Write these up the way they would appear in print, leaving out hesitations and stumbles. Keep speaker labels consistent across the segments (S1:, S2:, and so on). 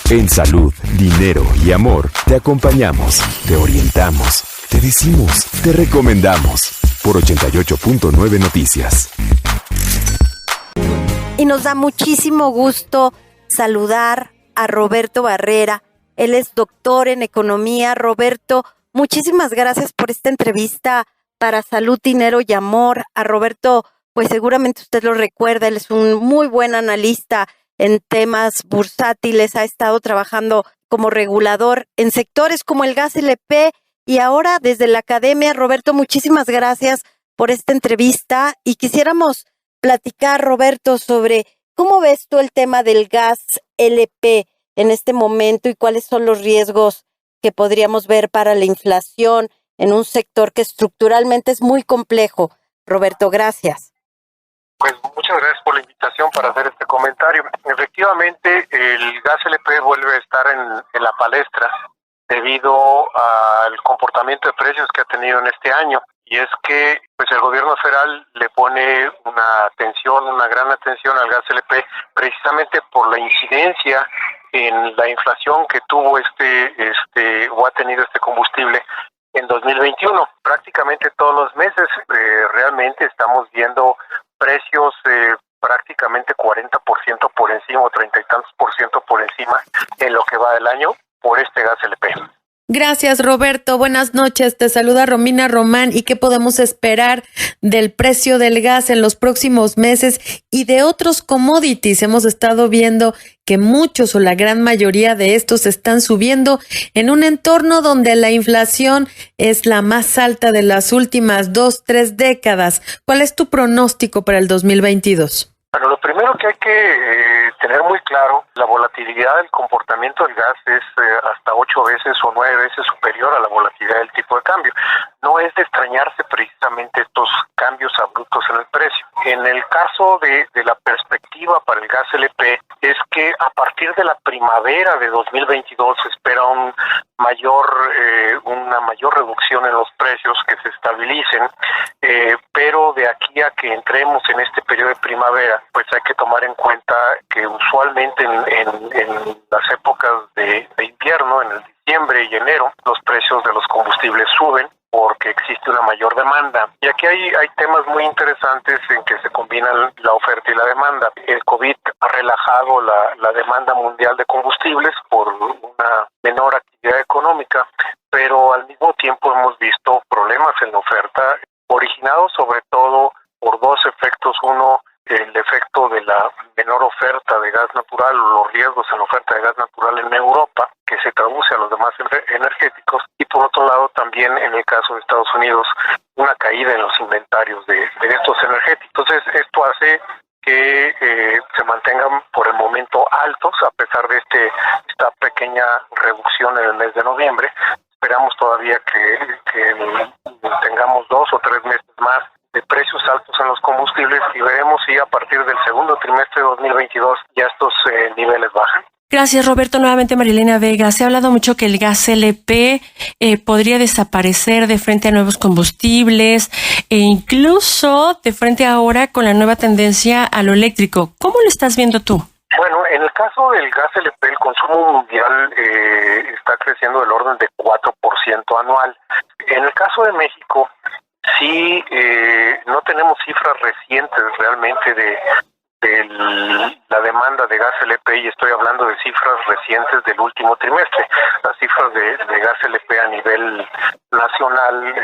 S1: En salud, dinero y amor, te acompañamos, te orientamos, te decimos, te recomendamos. Por 88.9 Noticias.
S2: Y nos da muchísimo gusto saludar a Roberto Barrera. Él es doctor en economía. Roberto, muchísimas gracias por esta entrevista para Salud, Dinero y Amor. A Roberto, pues seguramente usted lo recuerda, él es un muy buen analista en temas bursátiles, ha estado trabajando como regulador en sectores como el gas LP y ahora desde la academia. Roberto, muchísimas gracias por esta entrevista y quisiéramos platicar, Roberto, sobre cómo ves tú el tema del gas LP en este momento y cuáles son los riesgos que podríamos ver para la inflación en un sector que estructuralmente es muy complejo. Roberto, gracias.
S3: Pues muchas gracias por la invitación para hacer este comentario. Efectivamente, el gas LP vuelve a estar en la palestra debido al comportamiento de precios que ha tenido en este año. Y es que pues el gobierno federal le pone una gran atención al gas LP precisamente por la incidencia en la inflación que tuvo o ha tenido este combustible en 2021. Prácticamente todos los meses realmente estamos viendo precios prácticamente 40% por encima o 30 y tantos por ciento por encima en lo que va del año por este gas LP.
S4: Gracias, Roberto. Buenas noches. Te saluda Romina Román. ¿Y qué podemos esperar del precio del gas en los próximos meses y de otros commodities? Hemos estado viendo que muchos o la gran mayoría de estos están subiendo en un entorno donde la inflación es la más alta de las últimas 2-3 décadas. ¿Cuál es tu pronóstico para el 2022?
S3: Bueno, lo primero que hay que tener muy claro, la volatilidad del comportamiento del gas es hasta 8 veces o 9 veces superior a la volatilidad del tipo de cambio. No es de extrañarse precisamente estos cambios abruptos en el precio. En el caso de la perspectiva para el gas LP, es que a partir de la primavera de 2022 se espera una mayor reducción en los precios, que se estabilicen, pero de aquí a que entremos en este periodo de primavera, pues hay que tomar en cuenta que usualmente en las épocas de invierno, en el diciembre y enero, los precios de los combustibles suben porque existe una mayor demanda. Y aquí hay temas muy interesantes en que se combinan la oferta y la demanda. El COVID ha relajado la demanda mundial de combustibles por una menor actividad económica, pero al mismo tiempo hemos visto problemas en la oferta, originados sobre todo por dos efectos. Uno, el efecto de la menor oferta de gas natural o los riesgos en la oferta de gas natural en Europa, que se traduce a los demás energéticos, y por otro lado también en el caso de Estados Unidos una caída en los inventarios de estos energéticos. Entonces esto hace que se mantengan por el momento altos a pesar de esta pequeña reducción en el mes de noviembre. Esperamos todavía que tengamos 2 o 3 meses más de precios altos en los combustibles y veremos si a partir del segundo trimestre de 2022 ya estos niveles bajan.
S5: Gracias, Roberto. Nuevamente, Marilena Vega. Se ha hablado mucho que el gas LP podría desaparecer de frente a nuevos combustibles e incluso de frente ahora con la nueva tendencia a lo eléctrico. ¿Cómo lo estás viendo tú?
S3: Bueno, en el caso del gas LP, el consumo mundial está creciendo del orden de 4% anual. En el caso de México, sí, no tenemos cifras recientes realmente de la demanda de gas LP, y estoy hablando de cifras recientes del último trimestre. Las cifras de gas LP a nivel nacional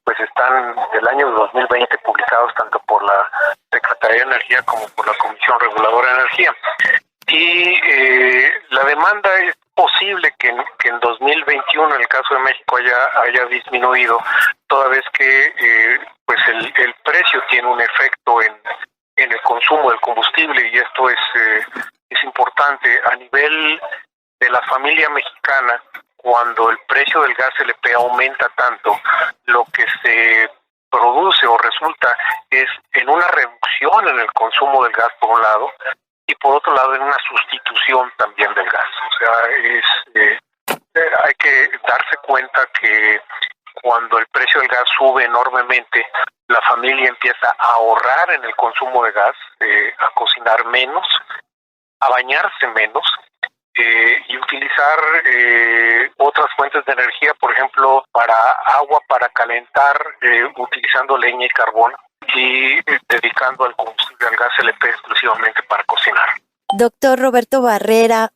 S3: pues están del año 2020 publicados tanto por la Secretaría de Energía como por la Comisión Reguladora de Energía. Y la demanda es posible que en 2021, en el caso de México, haya disminuido, toda vez que pues el precio tiene un efecto en el consumo del combustible, y esto es importante. A nivel de la familia mexicana, cuando el precio del gas LP aumenta tanto, lo que se produce o resulta es en una reducción en el consumo del gas por un lado, y por otro lado en una sustitución también del gas. O sea, hay que darse cuenta que cuando el precio del gas sube enormemente, la familia empieza a ahorrar en el consumo de gas, a cocinar menos, a bañarse menos, utilizar otras fuentes de energía, por ejemplo, para agua, para calentar, utilizando leña y carbón, y dedicando al combustible, al gas LP exclusivamente para cocinar.
S2: Doctor Roberto Barrera,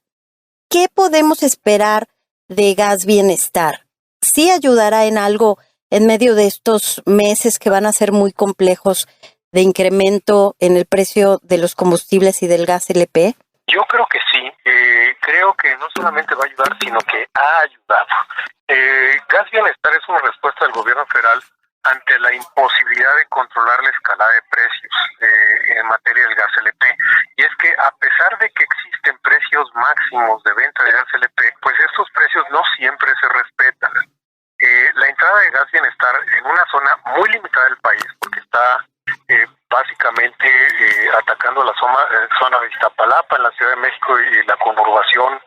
S2: ¿qué podemos esperar de Gas Bienestar? ¿Sí ayudará en algo en medio de estos meses que van a ser muy complejos de incremento en el precio de los combustibles y del gas LP?
S3: Yo creo que sí. Creo que no solamente va a ayudar, sino que ha ayudado. Gas Bienestar es una respuesta del gobierno federal ante la imposibilidad de controlar la escalada de precios en materia del gas LP. Y es que a pesar de que existen precios máximos de venta de gas LP, pues estos precios no siempre se respetan. La entrada de Gas Bienestar en una zona muy limitada del país, porque está básicamente atacando la zona de Iztapalapa en la Ciudad de México y la conurbación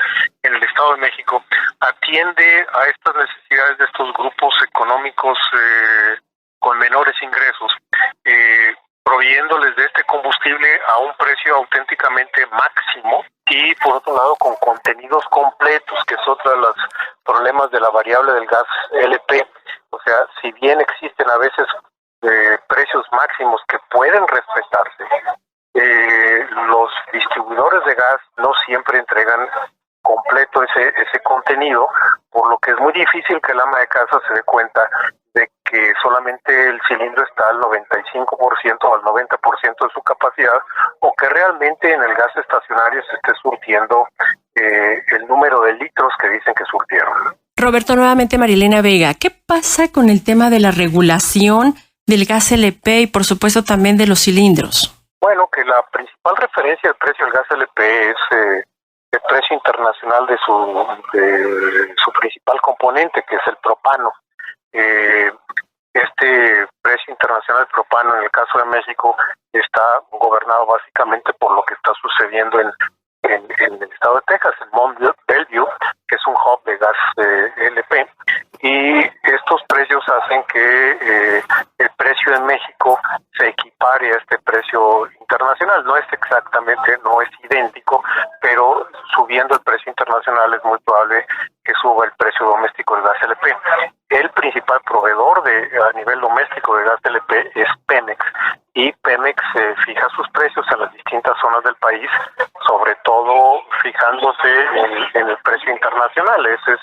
S3: en el Estado de México, atiende a estas necesidades de estos grupos económicos con menores ingresos, proveyéndoles de este combustible a un precio auténticamente máximo y por otro lado con contenidos completos, que es otro de los problemas de la variable del gas LP. O sea, si bien existen a veces precios máximos que pueden respetarse, los distribuidores de gas no siempre entregan completo ese contenido, por lo que es muy difícil que el ama de casa se dé cuenta de que solamente el cilindro está al 95% o al 90% de su capacidad, o que realmente en el gas estacionario se esté surtiendo el número de litros que dicen que surtieron.
S5: Roberto, nuevamente Marilena Vega, ¿qué pasa con el tema de la regulación del gas LP y por supuesto también de los cilindros?
S3: Bueno, que la principal referencia del precio del gas LP es el precio internacional de su principal componente, que es el propano. Este precio internacional del propano en el caso de México está gobernado básicamente por lo que está sucediendo en el estado de Texas, en Mont Belvieu, que es un hub de gas LP, y estos precios hacen que el precio en México se equipare a este precio internacional. No es idéntico, pero subiendo el precio internacional es muy probable que suba el precio doméstico del gas LP. El principal proveedor a nivel doméstico de gas LP es Pemex, y Pemex fija sus precios en las distintas zonas del país, sobre todo fijándose en el precio internacional. Eso es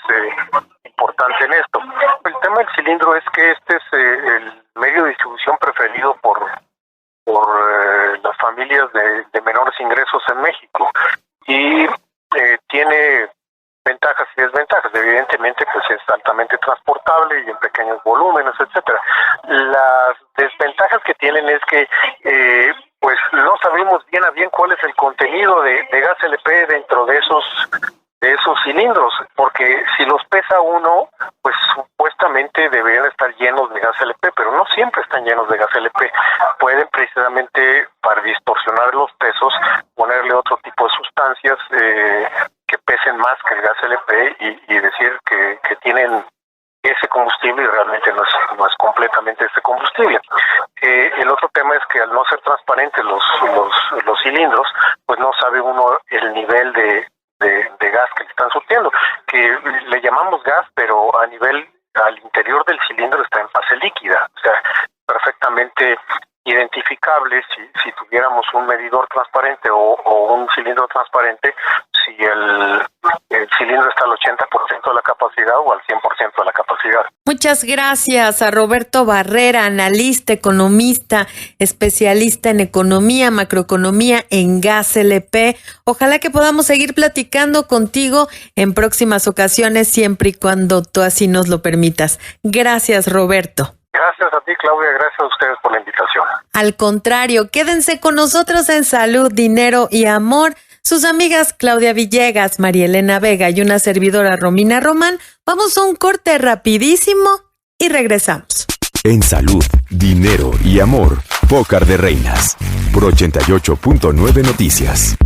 S3: importante en esto. El tema del cilindro es que este es el medio de distribución preferido por las familias de menores ingresos en México, y tiene ventajas y desventajas. Evidentemente, pues es altamente transportable y en pequeños volúmenes, etcétera. Las desventajas que tienen es que pues no sabemos bien a bien cuál es el contenido de gas LP dentro de esos cilindros, porque si los pesa uno, pues supuestamente deberían estar llenos de gas LP, pero no siempre están llenos de gas LP. Pueden precisamente, para distorsionar los pesos, ponerle otro tipo de sustancias que pesen más que el gas LP y decir que tienen ese combustible, y realmente no es completamente ese combustible. El otro tema es que al no ser transparentes los cilindros, pues no sabe uno el nivel de gas que le están surtiendo, que le llamamos gas, pero al interior del cilindro está en fase líquida, o sea, perfectamente identificable si tuviéramos un medidor transparente o un cilindro transparente, si el cilindro está al 80% de la capacidad o al 100% de la capacidad.
S4: Muchas gracias a Roberto Barrera, analista, economista, especialista en economía, macroeconomía en gas LP. Ojalá que podamos seguir platicando contigo en próximas ocasiones, siempre y cuando tú así nos lo permitas. Gracias, Roberto.
S3: Gracias a ti, Claudia, gracias a ustedes por la invitación.
S4: Al contrario, quédense con nosotros en Salud, Dinero y Amor. Sus amigas Claudia Villegas, María Elena Vega y una servidora Romina Román. Vamos a un corte rapidísimo y regresamos.
S1: En Salud, Dinero y Amor, Pócar de Reinas, por 88.9 Noticias.